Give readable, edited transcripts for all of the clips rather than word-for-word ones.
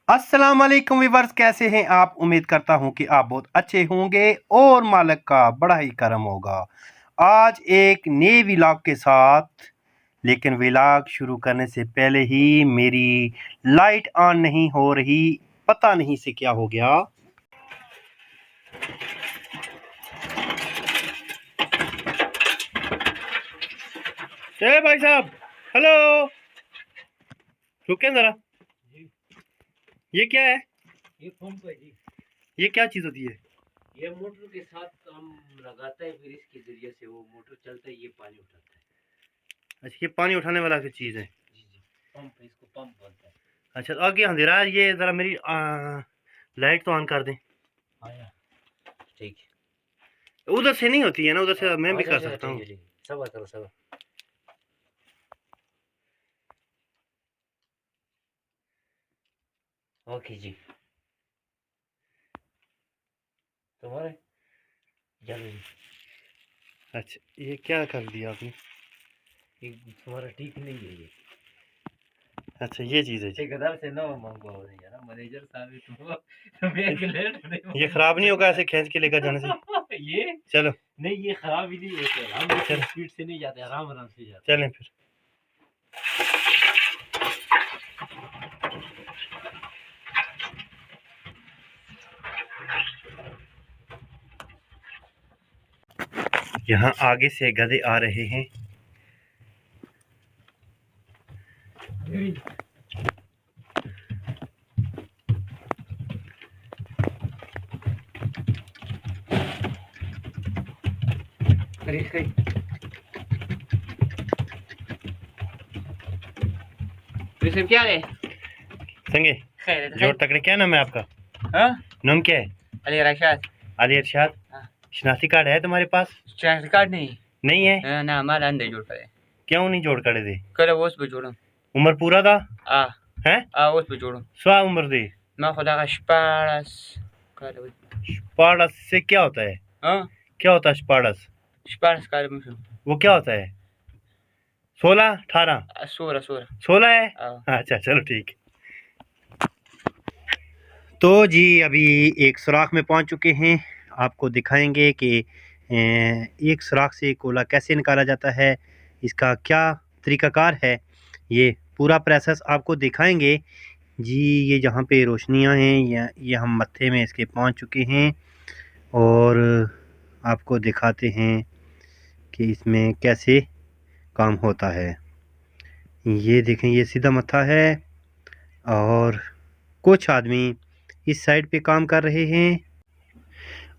अस्सलाम वालेकुम वीवर्स, कैसे हैं आप। उम्मीद करता हूं कि आप बहुत अच्छे होंगे और मालिक का बड़ा ही करम होगा। आज एक नए व्लॉग के साथ, लेकिन व्लॉग शुरू करने से पहले ही मेरी लाइट ऑन नहीं हो रही, पता नहीं से क्या हो गया। चले भाई साहब, हेलो, रुके जरा। ये क्या है? ये पंप है जी। ये क्या चीज़ होती है? ये मोटर के साथ हम लगाते हैं, फिर इसके जरिए से वो मोटर चलता है, ये पानी उठाता है। अच्छा, ये पानी उठाने वाला चीज़ है। जी जी, पंप है, इसको पंप बोलते हैं। अच्छा, आगे अंधेरा है, ये ज़रा मेरी लाइट तो ऑन कर दें। आया, ठीक उधर से नहीं होती है ना, उधर से मैं भी अच्छा, कर अच्छा, सकता ठीक हूँ। है, ठीक है, सबर करो सबर। ओके जी, तुम्हारे चलो जी। अच्छा, ये क्या कर दिया आपने? ये तुम्हारा ठीक नहीं है ये। अच्छा, ये चीज़ है जी। ठेकेदार से ना मांगो यार, मैनेजर साहब ही तुम एक लेट नहीं ये ख़राब नहीं होगा ऐसे खींच के लेकर जाने से? ये चलो नहीं, ये खराब ही नहीं होते, हम चल, स्पीड से नहीं जाते, आराम आराम से जाते। चलें फिर। यहाँ आगे से गधे आ रहे हैं। क्या है संगे जोर तकड़े, क्या नाम है आपका? हाँ? नाम क्या है? अली रशाद। अली अरशाद। हाँ। शनाख्ती कार्ड है तुम्हारे पास? शनाख्ती कार्ड नहीं। नहीं है? ना हमारा अंदर जोड़ करे। क्यों नहीं जोड़ कर दे? करे वो उस पे जोड़ो। उम्र पूरा था है? उस पे जोड़ो। स्वा उम्र दे। मैं खुदा का स्पारस करे। स्पारस से क्या होता है? हाँ? क्या होता है स्पारस? स्पारस करे मुझे। वो क्या होता है? 16 18 16 16 है? अच्छा चलो ठीक। तो जी अभी एक सुराख में पहुंच चुके हैं। आपको दिखाएंगे कि एक सुराख से कोला कैसे निकाला जाता है, इसका क्या तरीक़ाकार है, ये पूरा प्रोसेस आपको दिखाएंगे जी। ये जहाँ पे रोशनियाँ हैं, ये हम मत्थे में इसके पहुंच चुके हैं और आपको दिखाते हैं कि इसमें कैसे काम होता है। ये देखें, ये सीधा मत्था है और कुछ आदमी इस साइड पे काम कर रहे हैं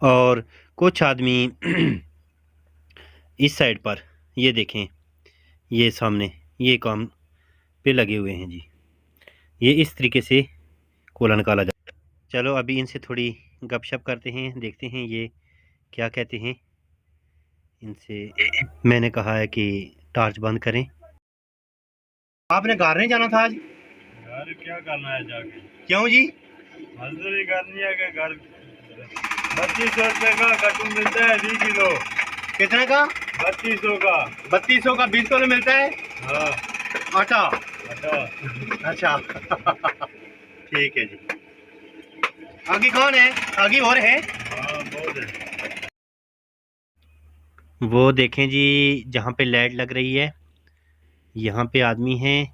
और कुछ आदमी इस साइड पर, ये देखें, ये सामने ये काम पे लगे हुए हैं जी। ये इस तरीके से कोला निकाला जाता है। चलो अभी इनसे थोड़ी गपशप करते हैं, देखते हैं ये क्या कहते हैं। इनसे मैंने कहा है कि टार्च बंद करें। आपने घर नहीं जाना था आज? घर क्या करना है जाके? क्यों जी? मजदूरी करनी है कि घर 3200 रुपये का कटुन मिलता है 20 किलो। कितने का? 3200 का। 3200 का 20 किलो मिलता है? हाँ। आटा? आटा। अच्छा ठीक है जी। आगे कौन है? आगे और है? हाँ बहुत है। वो देखें जी, जहाँ पे लाइट लग रही है यहाँ पे आदमी हैं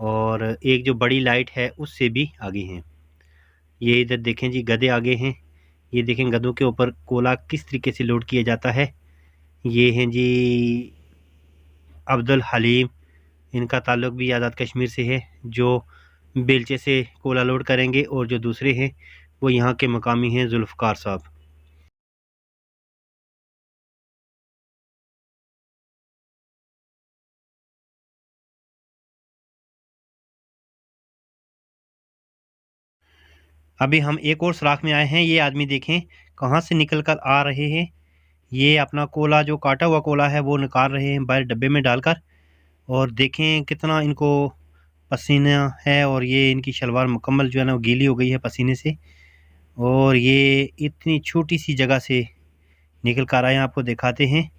और एक जो बड़ी लाइट है उससे भी आगे हैं। ये इधर देखें जी, गधे आगे हैं। ये देखें गधों के ऊपर कोला किस तरीके से लोड किया जाता है। ये हैं जी अब्दुल हलीम, इनका ताल्लुक़ भी आज़ाद कश्मीर से है, जो बेलचे से कोला लोड करेंगे, और जो दूसरे हैं वो यहाँ के मकामी हैं जुल्फ़कार साहब। अभी हम एक और सुराख में आए हैं। ये आदमी देखें कहाँ से निकल कर आ रहे हैं। ये अपना कोला, जो काटा हुआ कोला है, वो निकाल रहे हैं बाहर डब्बे में डालकर। और देखें कितना इनको पसीना है और ये इनकी शलवार मुकम्मल जो है ना वो गीली हो गई है पसीने से। और ये इतनी छोटी सी जगह से निकल कर आए हैं, आपको दिखाते हैं।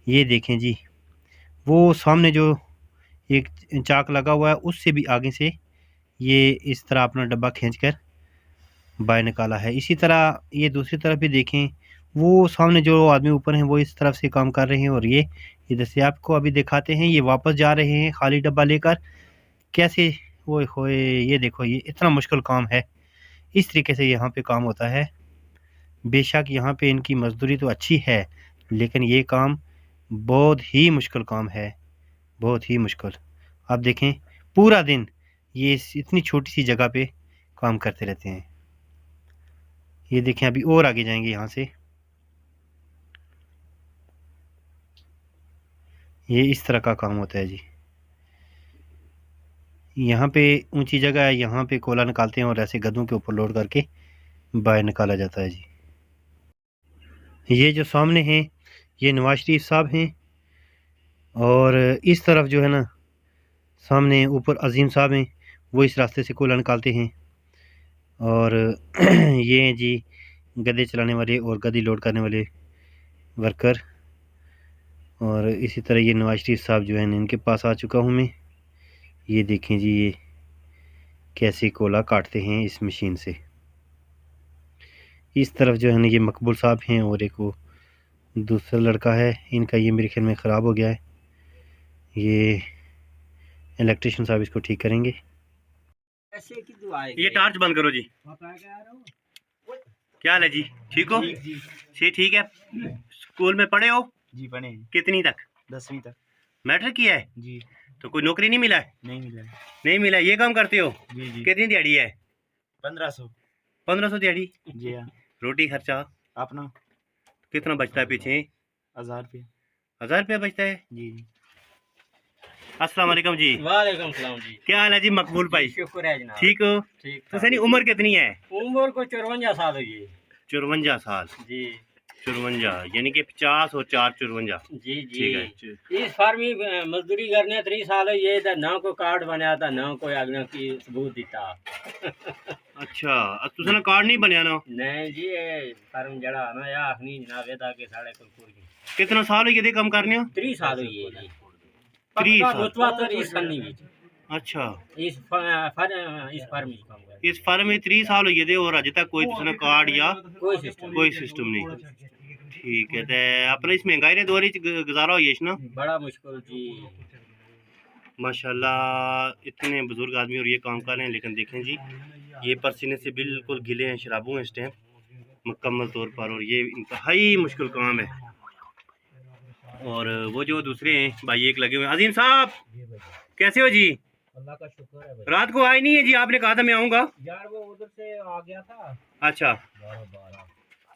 ये देखें जी, वो सामने जो एक चाक लगा हुआ है उससे भी आगे से ये इस तरह अपना डब्बा खींच कर बाहर निकाला है। इसी तरह ये दूसरी तरफ भी देखें, वो सामने जो आदमी ऊपर हैं वो इस तरफ से काम कर रहे हैं और ये इधर से आपको अभी दिखाते हैं। ये वापस जा रहे हैं खाली डब्बा लेकर। कैसे वो होए, ये देखो, ये इतना मुश्किल काम है। इस तरीके से यहाँ पे काम होता है। बेशक यहाँ पे इनकी मजदूरी तो अच्छी है, लेकिन ये काम बहुत ही मुश्किल काम है, बहुत ही मुश्किल। आप देखें पूरा दिन ये इतनी छोटी सी जगह पे काम करते रहते हैं। ये देखें अभी और आगे जाएंगे यहाँ से। ये इस तरह का काम होता है जी। यहाँ पे ऊंची जगह है, यहाँ पे कोयला निकालते हैं और ऐसे गद्दों के ऊपर लोड करके बाहर निकाला जाता है जी। ये जो सामने हैं ये नवाज शरीफ साहब हैं और इस तरफ जो है ना सामने ऊपर अजीम साहब हैं, वो इस रास्ते से कोयला निकालते हैं। और ये हैं जी गद्दे चलाने वाले और गद्दी लोड करने वाले वर्कर। और इसी तरह ये नवाज शरीफ साहब जो हैं इनके पास आ चुका हूँ मैं। ये देखें जी ये कैसे कोयला काटते हैं इस मशीन से। इस तरफ जो है ना ये मकबूल साहब हैं और एक वो दूसरा लड़का है, इनका ये मेरे ख्याल में ख़राब हो गया है। ये इलेक्ट्रिशियन साहब इसको ठीक करेंगे। ये टार्च बंद करो जी। क्या हाल है जी, ठीक हो? जी ठीक है। स्कूल में पढ़े हो? जी पढ़े। कितनी तक? 10वीं तक। मैट्रिक किया है जी। तो कोई नौकरी नहीं मिला है? नहीं मिला। नहीं मिला। ये काम करते हो? जी जी। कितनी दिहाड़ी है? 1500। 1500 दिहाड़ी? जी हाँ। रोटी खर्चा अपना कितना बचता है पीछे? 1000 रुपये। 1000 रुपया बचता है जी। अस्सलाम वालेकुम जी। वालेकुम सलाम जी। क्या हाल है जी मकबूल भाई? शुक्र है जनाब। ठीक हो? ठीक तो सनी उम्र कितनी है? उम्र को 54 साल हुई है 54 साल। जी। 54 यानी कि 50 और 4 54। जी जी। ठीक है। इस फार्म में मजदूरी करने 3 साल ये था, ना कोई कार्ड बनाया था ना कोई आगे की सबूत दिता। अच्छा, अब तुझे कार्ड नहीं बनया ना? नहीं जी, ये फार्म जड़ा ना या आखनी जनाब ये था कि साढ़े कुल कितना साल हुई ये काम करने? 3 साल हुई है जी। 3 साल। रुतबा तो इस फन्नी में अच्छा, इस फार्म में काम कर इस फर्म में 3 साल हुई थे और अज तक कोई तुझे कार्ड या कोई सिस्टम नहीं। ठीक है, तो अपने इस महंगाई ने दौर गुजारा हो ना? बड़ा मुश्किल जी। माशाल्लाह इतने बुजुर्ग आदमी और ये काम कर रहे हैं, लेकिन देखें जी ये पसीने से बिल्कुल गिले हैं, शराबू हैं इस टाइम मुकम्मल तौर पर, और ये इंतहाई मुश्किल काम है। और वो जो दूसरे हैं भाई एक लगे हुए हैं। अजीम साहब कैसे हो जी? अल्लाह का शुक्र है भाई। रात को आए नहीं है जी? आपने कहा था मैं आऊँगा। यार वो उधर से आ गया था। अच्छा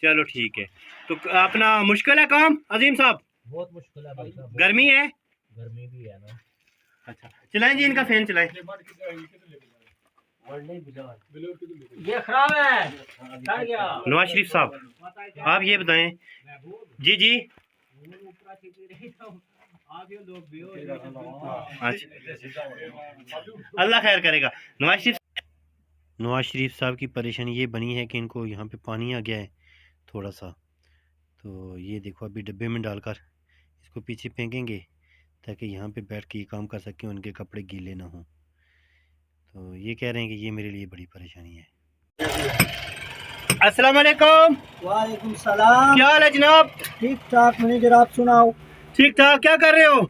चलो ठीक है। तो अपना मुश्किल है काम अजीम साहब? बहुत मुश्किल है भाई साहब। गर्मी है? गर्मी भी है ना। अच्छा चलाएं जी, इनका फैन चलाएं। ये खराब है, सड़ गया। नवाज शरीफ साहब आप ये बताएं। जी जी। अच्छा अल्लाह खैर करेगा। नवाज शरीफ साहब की परेशानी ये बनी है कि इनको यहाँ पे पानी आ गया है थोड़ा सा, तो ये देखो अभी डब्बे में डालकर इसको पीछे फेंकेंगे ताकि यहाँ पे बैठ के ये काम कर सकें, उनके कपड़े गीले ना हों। तो ये कह रहे हैं कि ये मेरे लिए बड़ी परेशानी है। अस्सलाम वालेकुम। वालेकुम सलाम। क्या हाल है जनाब? ठीक ठाक मैनेजर, आप सुनाओ? ठीक ठाक। क्या कर रहे हो?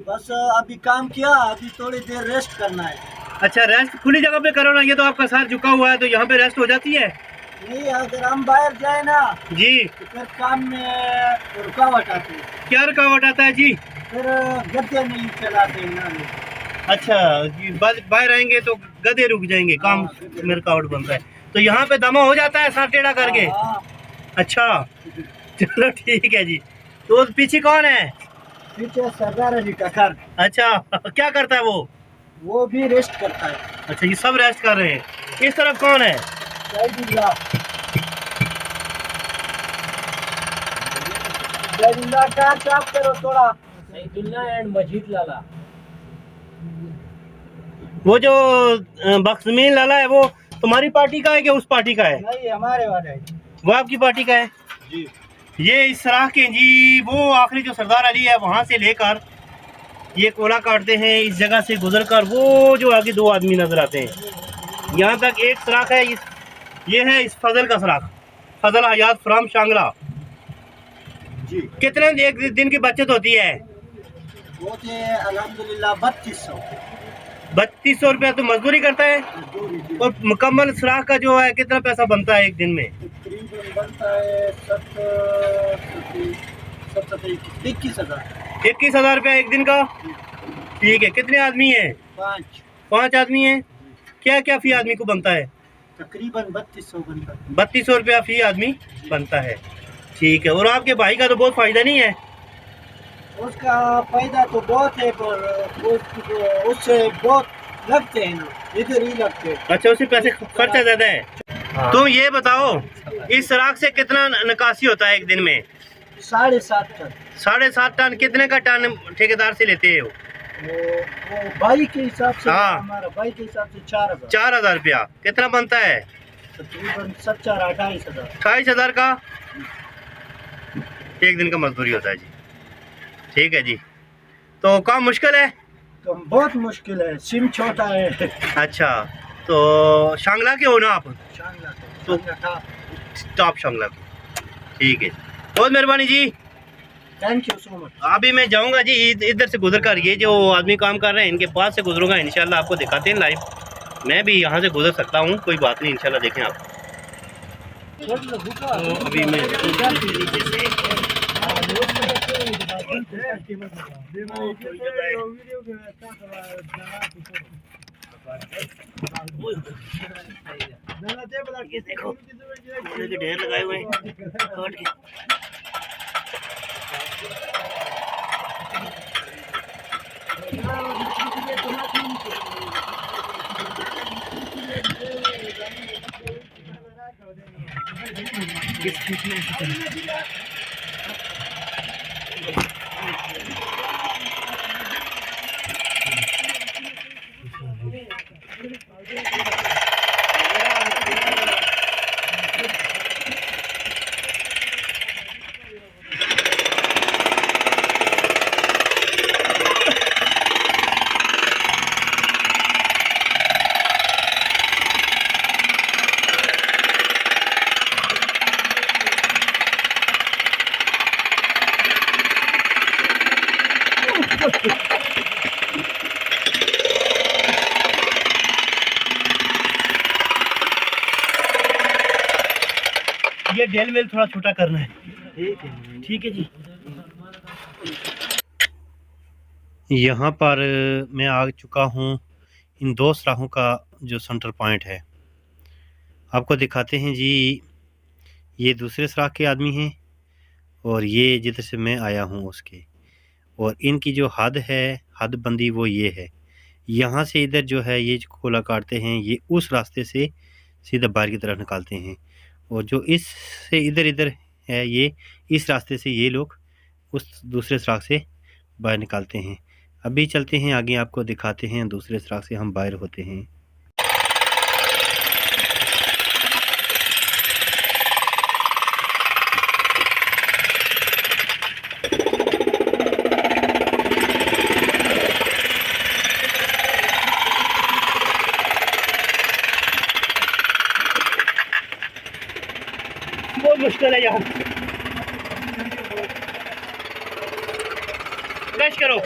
बस अभी काम किया, अभी थोड़ी देर रेस्ट करना है। अच्छा रेस्ट खुली जगह पे करो ना, ये तो आपका सर झुका हुआ है तो यहाँ पे रेस्ट हो जाती है? नहीं, अगर हम बाहर जाए ना जी तो फिर काम में रुकावट आती है। क्या रुकावट आता है जी? फिर गद्दे नहीं चलाते ना लोग। अच्छा बाहर आएंगे तो गधे रुक जाएंगे, काम में रुकावट बन रहा है तो यहाँ पे दमा हो जाता है सर टेढ़ा करके? हाँ। अच्छा चलो ठीक है जी। तो पीछे कौन है? पीछे सरदार अली का घर। अच्छा क्या करता है वो भी रेस्ट करता है। अच्छा ये सब रेस्ट कर रहे हैं। इस तरफ कौन है? साफ करो थोड़ा। एंड मजीद लाला। वो जो बख्शमीन लाला है वो तुम्हारी पार्टी का है कि उस पार्टी का है? नहीं, हमारे वाले है। वो आपकी पार्टी का है जी। ये इस सराख के जी वो आखिरी जो सरदार अली है वहाँ से लेकर ये कोला काटते हैं, इस जगह से गुजरकर वो जो आगे 2 आदमी नजर आते हैं यहाँ तक एक सराख है। ये है इस फजल का सुराख, फजल हयात फ्राम शांगला। जी। कितने एक दिन की बचत होती है? वो थे अल्हम्दुलिल्लाह 3200। 3200 रुपया तो मजदूरी करता है, और मुकम्मल सुराख का जो है कितना पैसा बनता है एक दिन में? तकरीबन बनता है 21,000। 21,000 रुपया एक दिन का। ठीक है, कितने आदमी हैं? 5 आदमी हैं। क्या क्या फी आदमी को बनता है? तकरीबन 3200 बनता है। 3200 रुपया फी आदमी बनता है। ठीक है, और आपके भाई का तो बहुत फायदा नहीं है? उसका फायदा तो बहुत है, पर उससे बहुत लगते हैं ना, इधर ही लगते हैं। अच्छा, उससे पैसे खर्चा ज्यादा है। हाँ। तुम ये बताओ, इस सुराख से कितना निकासी होता है एक दिन में? 7.5 टन। 7.5 टन। कितने का टन ठेकेदार से लेते हो? वो बाई के हिसाब से, हाँ। हमारा बाई के हिसाब से 4,000। 4,000 रुपया। कितना बनता है? तकरीबन 27,000-28,000। 28,000 का एक दिन का मजदूरी होता है जी। ठीक है जी, तो काम मुश्किल है? तो बहुत मुश्किल है, सिम छोटा है। अच्छा, तो शांगला के हो ना आप? शांगला तो था। टॉप शांगला के। ठीक है, बहुत मेहरबानी जी, थैंक यू सो मच। अभी मैं जाऊंगा जी इधर से गुजर कर, ये जो आदमी काम कर रहे हैं इनके पास से गुजरूंगा, इंशाल्लाह आपको दिखाते हैं लाइव। मैं भी यहाँ से गुजर सकता हूँ, कोई बात नहीं, इंशाल्लाह देखें आप। तो अभी मैं देखो के ढेर लगाए हुए हैं काट के। ये डेल वेल थोड़ा छोटा करना है। ठीक है जी। यहाँ पर मैं आ चुका हूँ इन 2 सुराखों का जो सेंटर पॉइंट है, आपको दिखाते हैं जी। ये दूसरे सुराख के आदमी हैं और ये जिधर से मैं आया हूँ उसके, और इनकी जो हद है, हद बंदी वो ये है। यहाँ से इधर जो है ये जो कोला काटते हैं, ये उस रास्ते से सीधा बाहर की तरफ निकालते हैं, और जो इस से इधर इधर है ये इस रास्ते से ये लोग उस दूसरे सुराख से बाहर निकालते हैं। अभी चलते हैं आगे, आपको दिखाते हैं दूसरे सुराख से हम बाहर होते हैं। बहुत मुश्किल है यहाँ, क्रश करो।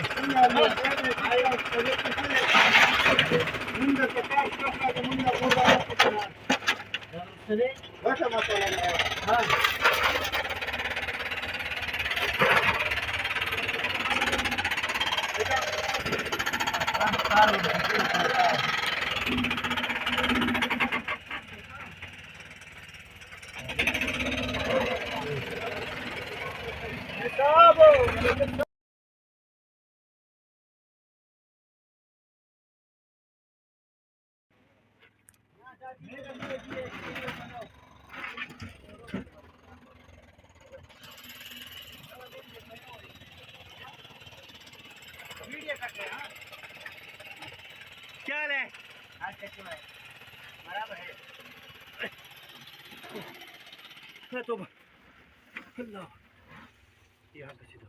क्या हाल है? बराबर है। तो अल्लाह यहाँ पे सीधा।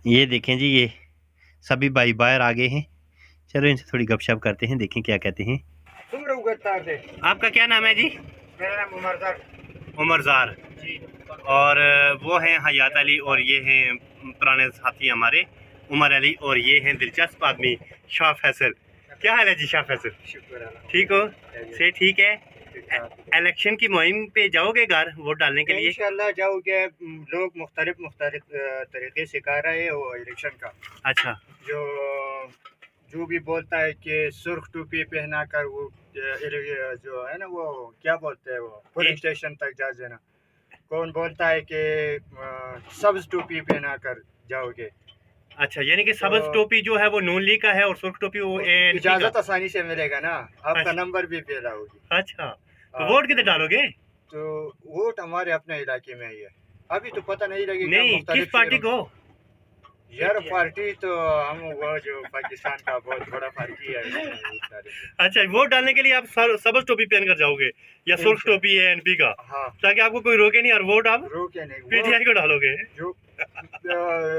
ये देखें जी, ये सभी भाई बाहर आ गए हैं, चलो इनसे थोड़ी गपशप करते हैं, देखें क्या कहते हैं। आपका क्या नाम है जी? मेरा नाम उमरज़ार जी। और वो हैं हयात अली और ये हैं पुराने साथी हमारे उमर अली और ये हैं दिलचस्प आदमी शाह फैसल। क्या हाल है जी शाह फैसल? शुक्र ठीक हो? से ठीक है। इलेक्शन की मुहिम पे जाओगे घर वोट डालने के लिए? इंशाल्लाह जाओगे। लोग मुख्तलिफ तरीके से कर रहे हैं वो इलेक्शन का। अच्छा, जो भी बोलता है कि सुर्ख टोपी पहना कर वो जो है ना वो क्या बोलते हैं वो पुलिस स्टेशन तक जा देना। कौन बोलता है कि सब्ज टोपी पहना कर जाओगे। अच्छा, यानी कि सब्ज तो टोपी जो है वो नून लीग का है और सुर्ख टोपी वो इजाजत आसानी से मिलेगा ना, आपका अच्छा। नंबर भी पहला होगी। अच्छा, तो वोट कितने डालोगे? तो वोट हमारे अपने इलाके में ही है, अभी तो पता नहीं लगेगा। नहीं, किस पार्टी को? यार पार्टी तो हम वो जो पाकिस्तान का बहुत बड़ा पार्टी है। अच्छा, वोट डालने के लिए आप सब्ज टोपी पहन कर जाओगे या सुर्ख टोपी है एनपी का, हाँ, ताकि आपको कोई रोके नहीं और वोट आप रोके नहीं। पीटीआई को डालोगे? जो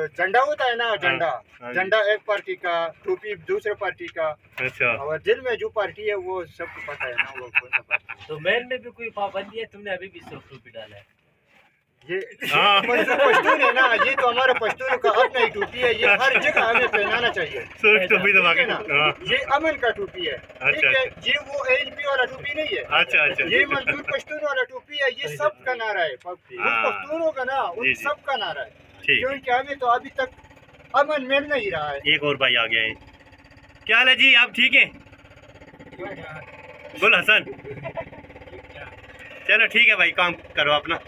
झंडा होता है ना, हाँ। झंडा एक पार्टी का, टोपी दूसरे पार्टी का, अच्छा, और दिल में जो पार्टी है वो सबको पता है ना वो कौन सा पार्टी। तो मैन में भी कोई पाबंदी है? तुमने अभी भी सुर्ख टोपी डाला है? ये हाँ। पश्तून है ना, ये तो हमारा पश्तून का अपना ही टोपी है, ये हर जगह हमें पहनाना चाहिए। सुर्ख टोपी तो ठीक बाकी है ना, हाँ। ये अमन का टोपी है। ठीक है, ये वो एलपी वाला टोपी नहीं है। अच्छा अच्छा, ये मंजूर पश्तून वाला टोपी है, ये सब का नारा है। पश्तूनों का ना उन जी, जी। सब का नारा है, ठीक। क्योंकि हमें तो अभी तक अमन मिल नहीं रहा है। एक और भाई आ गया है। क्या हाल है जी, आप ठीक हैं? गुल हसन, चलो ठीक है भाई, काम करो अपना।